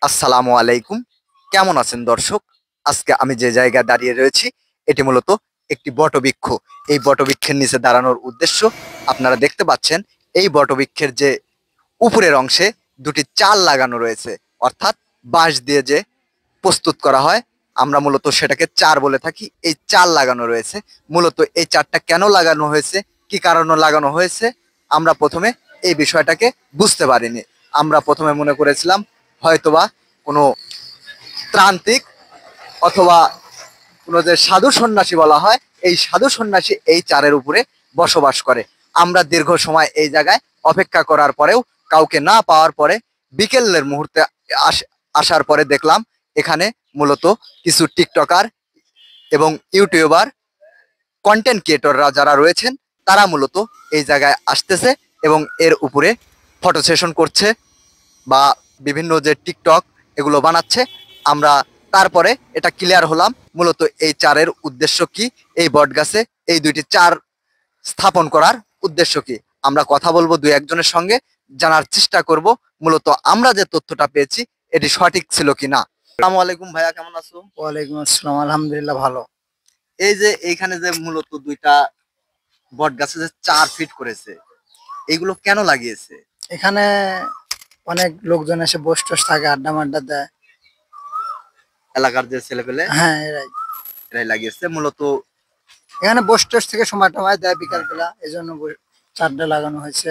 আসসালামু আলাইকুম। কেমন আছেন দর্শক? আজকে আমি যে জায়গায় দাঁড়িয়ে রয়েছি এটি মূলত একটি বটবৃক্ষ। এই বটবৃক্ষের নিচে দাঁড়ানোর উদ্দেশ্য আপনারা দেখতে পাচ্ছেন, এই বটবৃক্ষের যে উপরের অংশে দুটি চাল লাগানো রয়েছে, অর্থাৎ বাঁশ দিয়ে যে প্রস্তুত করা হয়, আমরা মূলত সেটাকে চার বলে থাকি। এই চাল লাগানো রয়েছে। মূলত এই চারটা কেন লাগানো হয়েছে, কি কারণে লাগানো হয়েছে, আমরা প্রথমে এই বিষয়টাকে বুঝতে পারিনি। আমরা প্রথমে মনে করেছিলাম হয়তোবা কোনো ত্রান্তিক অথবা কোনো যে সাধু সন্ন্যাসী বলা হয়, এই সাধু সন্ন্যাসী এই চারের উপরে বসবাস করে। আমরা দীর্ঘ সময় এই জায়গায় অপেক্ষা করার পরেও কাউকে না পাওয়ার পরে বিকেলের মুহূর্তে আসার পরে দেখলাম এখানে মূলত কিছু টিকটকার এবং ইউটিউবার কন্টেন্ট ক্রিয়েটররা যারা রয়েছেন তারা মূলত এই জায়গায় আসতেছে এবং এর উপরে ফটো সেশন করছে বা বিভিন্ন যে টিকটক এগুলো বানাচ্ছে। আমরা তারপরে এটা ক্লিয়ার হলাম মূলত এই চারের উদ্দেশ্য কি, এই বট গাছে এই দুইটি চার স্থাপন করার উদ্দেশ্য কি। আমরা কথা বলবো দুই একজনের সঙ্গে, জানার চেষ্টা করব মূলত আমরা যে তথ্যটা পেয়েছি এটি সঠিক ছিল কিনা। আসসালামু আলাইকুম ভাইয়া, কেমন আছো? ওয়ালাইকুম আসসালাম, আলহামদুলিল্লাহ ভালো। এই যে এইখানে যে মূলত দুইটা বট গাছে যে 4 ফিট করেছে, এগুলো কেন লাগিয়েছে? এখানে অনেক লোকজন এসে বস টস থাকে, আড্ডা মাড্ডা দেয়। এলাকার যে ছেলেপেলে হ্যাঁ, এরাই এরাই লাগিয়েছে মূলত। এখানে বস টস থেকে সময় টময় দেয় বিকাল বেলা, এই জন্য চারটা লাগানো হয়েছে।